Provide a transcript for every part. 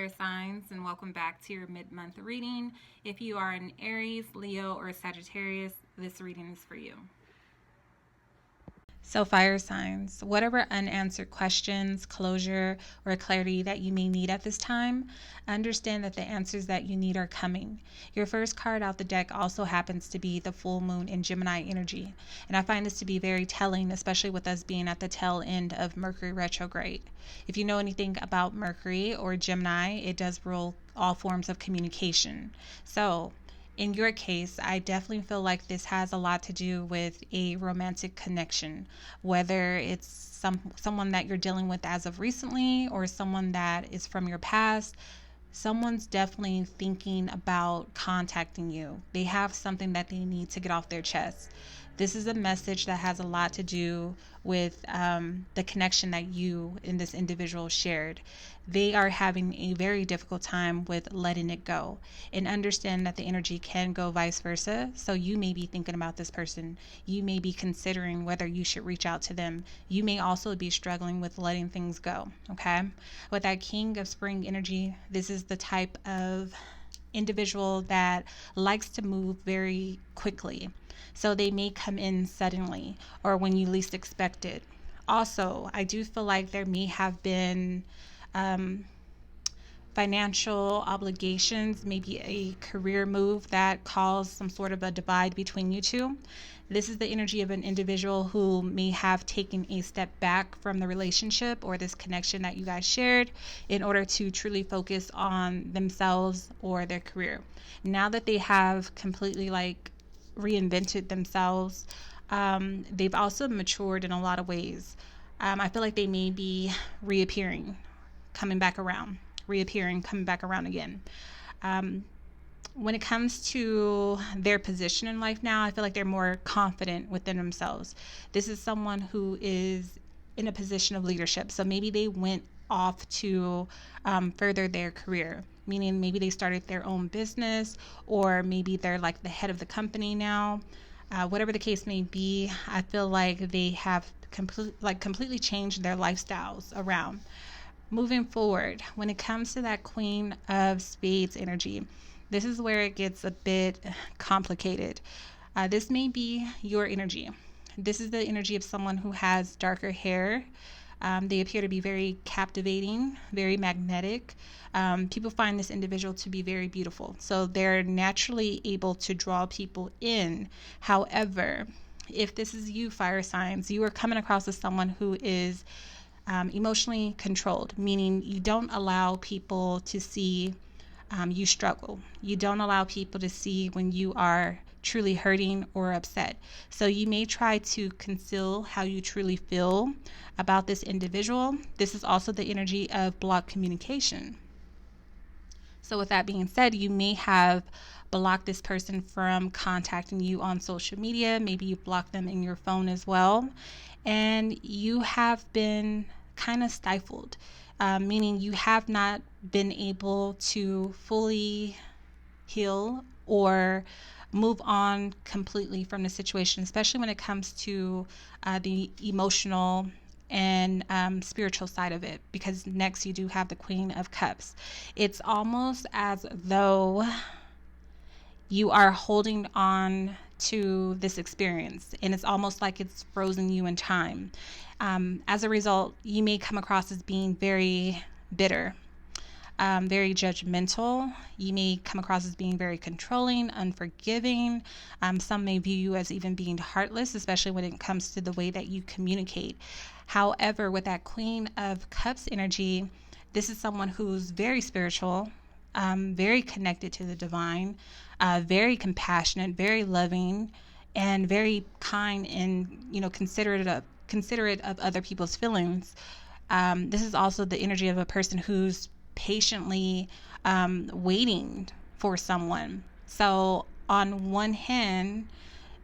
fire signs, and welcome back to your mid-month reading. If you are an Aries, Leo, or Sagittarius, this reading is for you. So, fire signs, whatever unanswered questions, closure, or clarity that you may need at this time, understand that the answers that you need are coming. Your first card out the deck also happens to be the full moon in Gemini energy. And I find this to be very telling, especially with us being at the tail end of Mercury retrograde. If you know anything about Mercury or Gemini, it does rule all forms of communication. So, in your case, I definitely feel like this has a lot to do with a romantic connection, whether it's someone that you're dealing with as of recently or someone that is from your past. Someone's definitely thinking about contacting you. They have something that they need to get off their chest. This is a message that has a lot to do with the connection that you and this individual shared. They are having a very difficult time with letting it go, and understand that the energy can go vice versa. So you may be thinking about this person. You may be considering whether you should reach out to them. You may also be struggling with letting things go. Okay. With that King of Spring energy, this is the type of individual that likes to move very quickly. So they may come in suddenly or when you least expect it. Also, I do feel like there may have been financial obligations, maybe a career move that caused some sort of a divide between you two. This is the energy of an individual who may have taken a step back from the relationship or this connection that you guys shared in order to truly focus on themselves or their career. Now that they have completely reinvented themselves, they've also matured in a lot of ways. I feel like they may be reappearing, coming back around, reappearing, coming back around again. When it comes to their position in life now, I feel like they're more confident within themselves. This is someone who is in a position of leadership. So maybe they went off to further their career, meaning maybe they started their own business, or maybe they're like the head of the company now. Whatever the case may be, I feel like they have completely changed their lifestyles around. Moving forward, when it comes to that Queen of Spades energy, this is where it gets a bit complicated. This may be your energy. This is the energy of someone who has darker hair. They appear to be very captivating, very magnetic. People find this individual to be very beautiful. So they're naturally able to draw people in. However, if this is you, fire signs, you are coming across as someone who is emotionally controlled, meaning you don't allow people to see you struggle. You don't allow people to see when you are truly hurting or upset. So you may try to conceal how you truly feel about this individual. This is also the energy of blocked communication. So with that being said, you may have blocked this person from contacting you on social media. Maybe you blocked them in your phone as well. And you have been kind of stifled, meaning you have not been able to fully heal or move on completely from the situation, especially when it comes to the emotional and spiritual side of it, because next you do have the Queen of Cups. It's almost as though you are holding on to this experience, and it's almost like it's frozen you in time. As a result, you may come across as being very bitter, very judgmental. You may come across as being very controlling, unforgiving. Some may view you as even being heartless, especially when it comes to the way that you communicate. However, with that Queen of Cups energy, this is someone who's very spiritual, very connected to the divine, very compassionate, very loving, and very kind and considerate of other people's feelings. This is also the energy of a person who's patiently waiting for someone. So on one hand,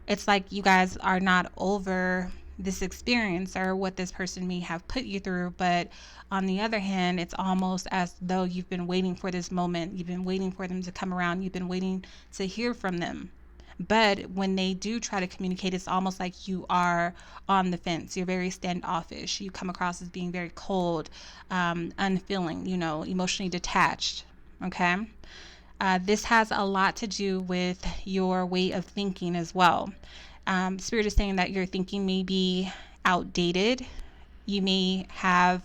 it's like you guys are not over this experience or what this person may have put you through, but on the other hand, it's almost as though you've been waiting for this moment. You've been waiting for them to come around. You've been waiting to hear from them. But when they do try to communicate, it's almost like you are on the fence. You're very standoffish. You come across as being very cold, unfeeling, emotionally detached. Okay. This has a lot to do with your way of thinking as well. Spirit is saying that your thinking may be outdated. You may have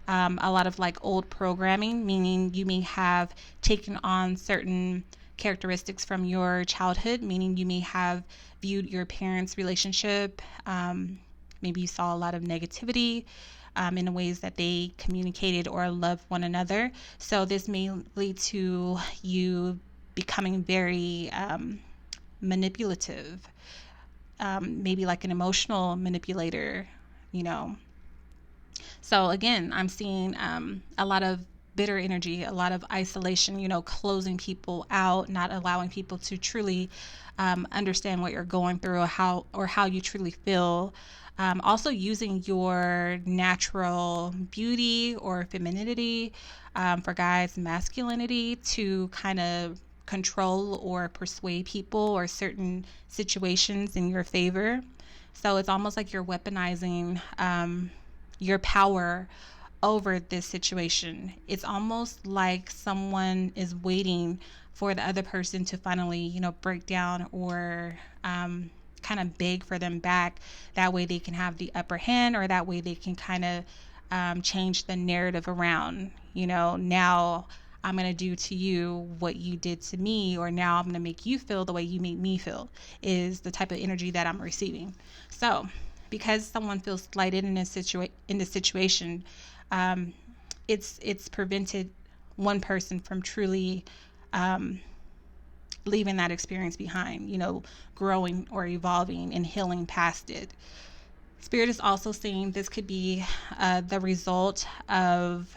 a lot of like old programming, meaning you may have taken on certain characteristics from your childhood, meaning you may have viewed your parents' relationship. Maybe you saw a lot of negativity in the ways that they communicated or loved one another. So this may lead to you becoming very manipulative, maybe like an emotional manipulator, you know. So again, I'm seeing a lot of bitter energy, a lot of isolation, closing people out, not allowing people to truly understand what you're going through or how you truly feel. Also using your natural beauty or femininity, for guys, masculinity, to kind of control or persuade people or certain situations in your favor. So it's almost like you're weaponizing your power over this situation. It's almost like someone is waiting for the other person to finally, break down or kind of beg for them back. That way they can have the upper hand, or that way they can kind of change the narrative around. Now I'm going to do to you what you did to me, or now I'm going to make you feel the way you made me feel, is the type of energy that I'm receiving. So because someone feels slighted in this situation, it's prevented one person from truly leaving that experience behind, growing or evolving and healing past it. Spirit is also saying this could be the result of,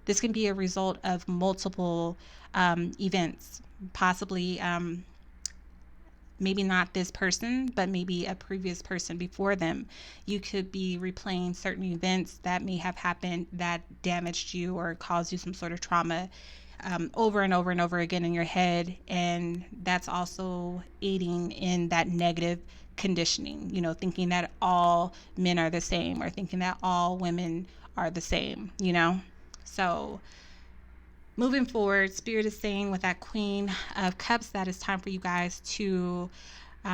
this can be a result of multiple events, possibly maybe not this person, but maybe a previous person before them. You could be replaying certain events that may have happened that damaged you or caused you some sort of trauma over and over and over again in your head. And that's also aiding in that negative conditioning, thinking that all men are the same, or thinking that all women are the same, So moving forward, Spirit is saying with that Queen of Cups that it's time for you guys to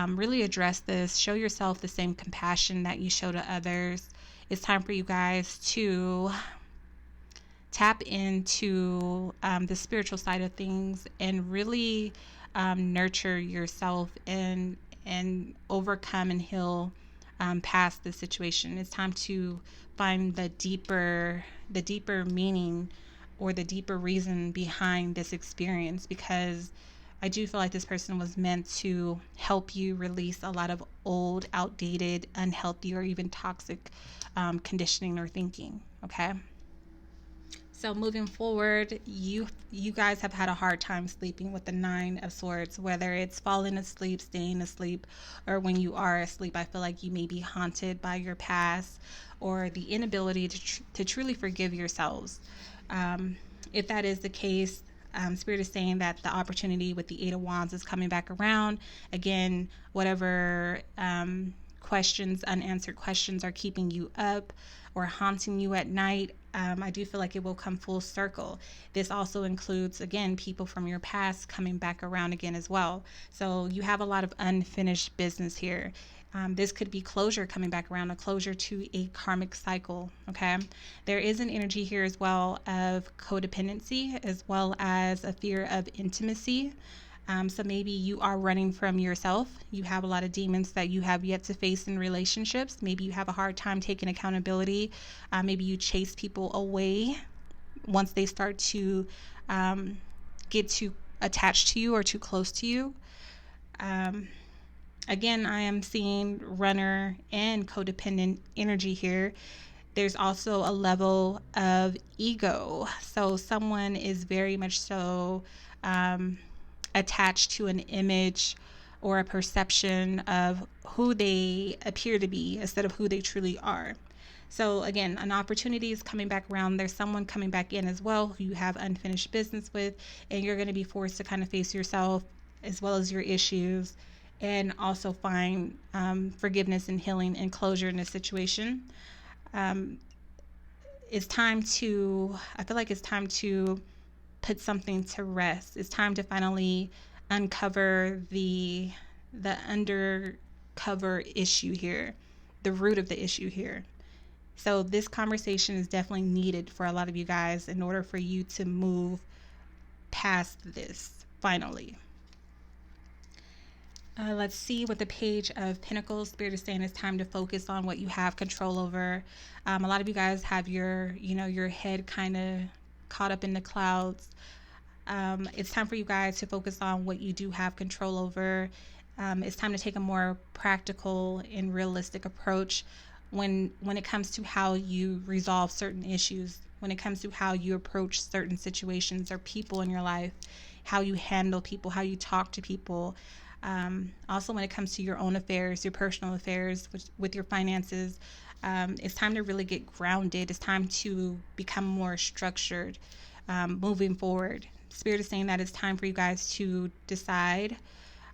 really address this. Show yourself the same compassion that you show to others. It's time for you guys to tap into the spiritual side of things and really nurture yourself and overcome and heal past the situation. It's time to find the deeper meaning or the deeper reason behind this experience, because I do feel like this person was meant to help you release a lot of old, outdated, unhealthy, or even toxic conditioning or thinking. Okay. So moving forward, you guys have had a hard time sleeping with the Nine of Swords, whether it's falling asleep, staying asleep, or when you are asleep. I feel like you may be haunted by your past or the inability to truly forgive yourselves. If that is the case, Spirit is saying that the opportunity with the Eight of Wands is coming back around. Again, whatever unanswered questions are keeping you up or haunting you at night, I do feel like it will come full circle. This also includes, again, people from your past coming back around again as well. So you have a lot of unfinished business here. This could be closure coming back around, a closure to a karmic cycle, okay? There is an energy here as well of codependency, as well as a fear of intimacy. So maybe you are running from yourself. You have a lot of demons that you have yet to face in relationships. Maybe you have a hard time taking accountability. Maybe you chase people away once they start to get too attached to you or too close to you. Again, I am seeing runner and codependent energy here. There's also a level of ego. So someone is very much so attached to an image or a perception of who they appear to be instead of who they truly are. So again, an opportunity is coming back around. There's someone coming back in as well who you have unfinished business with, and you're going to be forced to kind of face yourself as well as your issues and also find forgiveness and healing and closure in this situation. Um, it's time to, I feel like it's time to put something to rest. It's time to finally uncover the undercover issue here, the root of the issue here. So this conversation is definitely needed for a lot of you guys in order for you to move past this finally. Let's see what the Page of Pentacles. Spirit is saying it's time to focus on what you have control over. A lot of you guys have your head kind of caught up in the clouds. It's time for you guys to focus on what you do have control over. It's time to take a more practical and realistic approach when it comes to how you resolve certain issues, when it comes to how you approach certain situations or people in your life, how you handle people, how you talk to people. Also, when it comes to your own affairs, your personal affairs, with your finances, it's time to really get grounded. It's time to become more structured moving forward. Spirit is saying that it's time for you guys to decide.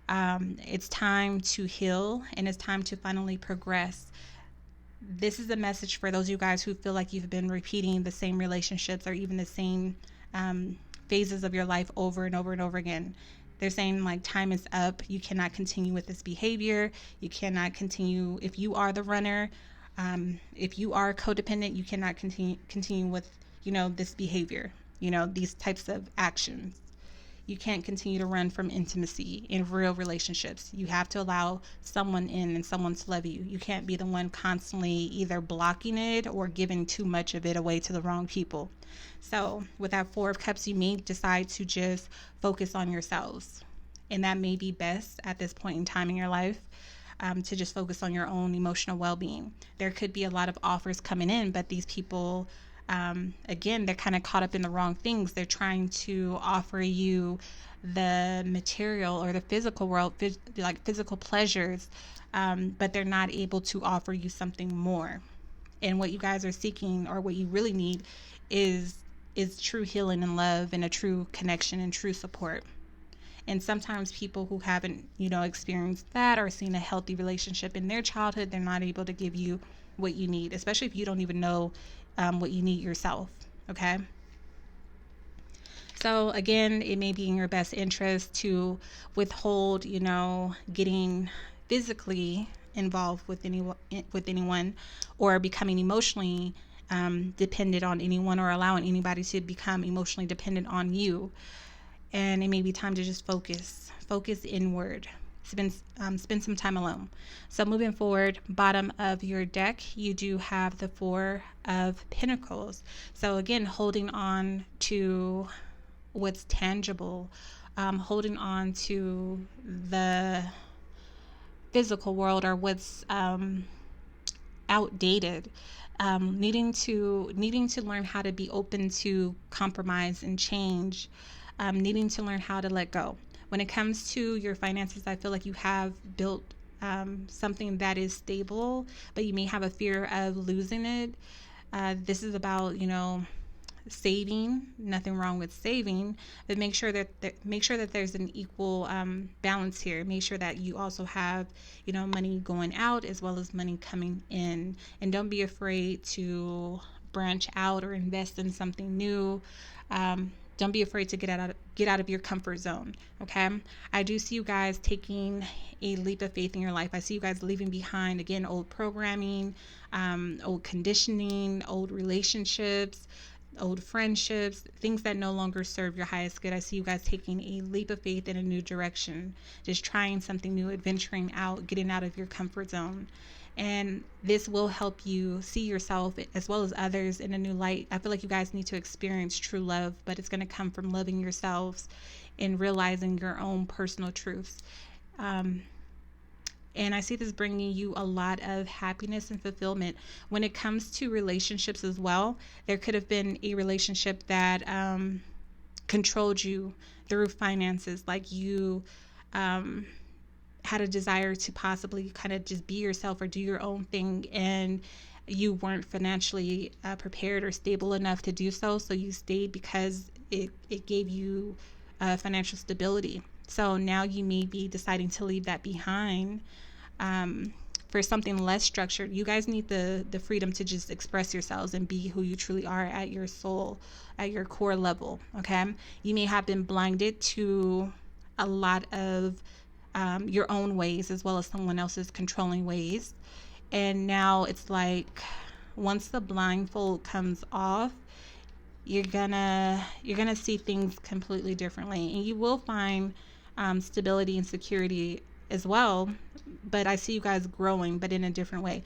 It's time to heal, and it's time to finally progress. This is a message for those of you guys who feel like you've been repeating the same relationships or even the same phases of your life over and over and over again. They're saying like time is up. You cannot continue with this behavior. You cannot continue if you are the runner. If you are codependent, you cannot continue with this behavior. These types of actions. You can't continue to run from intimacy in real relationships. You have to allow someone in and someone to love you. You can't be the one constantly either blocking it or giving too much of it away to the wrong people. So with that Four of Cups, you may decide to just focus on yourselves. And that may be best at this point in time in your life, to just focus on your own emotional well-being. There could be a lot of offers coming in, but these people, again, they're kind of caught up in the wrong things. They're trying to offer you the material or the physical world, like physical pleasures, but they're not able to offer you something more. And what you guys are seeking, or what you really need, is true healing and love, and a true connection and true support. And sometimes people who haven't, experienced that or seen a healthy relationship in their childhood, they're not able to give you what you need, especially if you don't even know what you need yourself. Okay. So again, it may be in your best interest to withhold, getting physically involved with anyone, or becoming emotionally dependent on anyone, or allowing anybody to become emotionally dependent on you. And it may be time to just focus inward. Spend some time alone. So moving forward, bottom of your deck, you do have the Four of Pentacles. So again, holding on to what's tangible, holding on to the physical world, or what's outdated. Needing to learn how to be open to compromise and change. Needing to learn how to let go. When it comes to your finances, I feel like you have built something that is stable, but you may have a fear of losing it. This is about, saving. Nothing wrong with saving, but make sure that there's an equal balance here. Make sure that you also have, money going out as well as money coming in, and don't be afraid to branch out or invest in something new. Don't be afraid to get out of your comfort zone. Okay. I do see you guys taking a leap of faith in your life. I see you guys leaving behind, again, old programming, old conditioning, old relationships, old friendships, things that no longer serve your highest good. I see you guys taking a leap of faith in a new direction, just trying something new, adventuring out, getting out of your comfort zone. And this will help you see yourself as well as others in a new light. I feel like you guys need to experience true love, but it's going to come from loving yourselves and realizing your own personal truths. And I see this bringing you a lot of happiness and fulfillment. When it comes to relationships as well, there could have been a relationship that controlled you through finances, like you had a desire to possibly kind of just be yourself or do your own thing, and you weren't financially prepared or stable enough to do so. So you stayed because it gave you financial stability. So now you may be deciding to leave that behind for something less structured. You guys need the freedom to just express yourselves and be who you truly are at your soul, at your core level. Okay, you may have been blinded to a lot of your own ways as well as someone else's controlling ways, and now it's like once the blindfold comes off, you're gonna see things completely differently, and you will find stability and security as well. But I see you guys growing, but in a different way.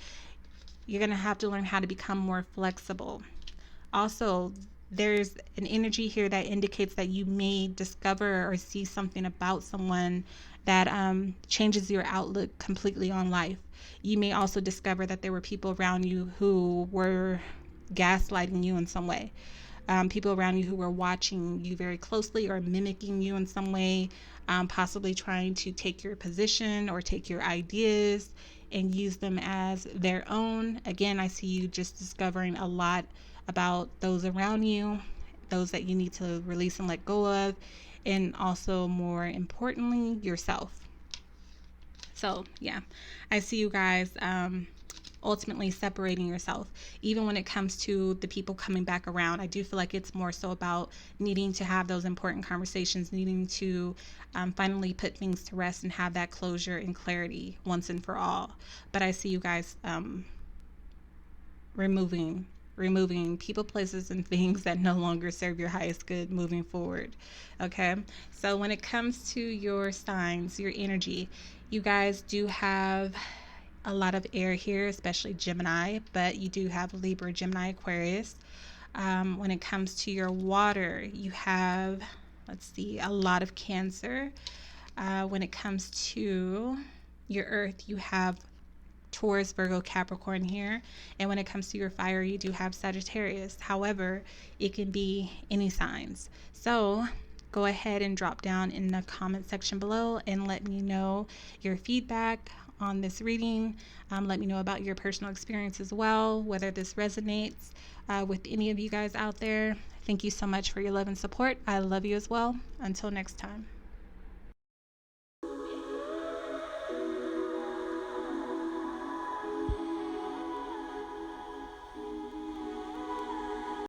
You're gonna have to learn how to become more flexible. Also, there's an energy here that indicates that you may discover or see something about someone that changes your outlook completely on life. You may also discover that there were people around you who were gaslighting you in some way. People around you who were watching you very closely or mimicking you in some way, possibly trying to take your position or take your ideas and use them as their own. Again, I see you just discovering a lot about those around you, those that you need to release and let go of, and also more importantly, yourself. So yeah, I see you guys ultimately separating yourself. Even when it comes to the people coming back around, I do feel like it's more so about needing to have those important conversations, needing to finally put things to rest and have that closure and clarity once and for all. But I see you guys removing people, places, and things that no longer serve your highest good moving forward. Okay, so when it comes to your signs, your energy, you guys do have a lot of air here, especially Gemini, but you do have Libra, Gemini, Aquarius. When it comes to your water, you have, let's see, a lot of Cancer. When it comes to your earth, you have Taurus, Virgo, Capricorn here. And when it comes to your fire, you do have Sagittarius. However, it can be any signs. So go ahead and drop down in the comment section below and let me know your feedback on this reading. Let me know about your personal experience as well, whether this resonates with any of you guys out there. Thank you so much for your love and support. I love you as well. Until next time.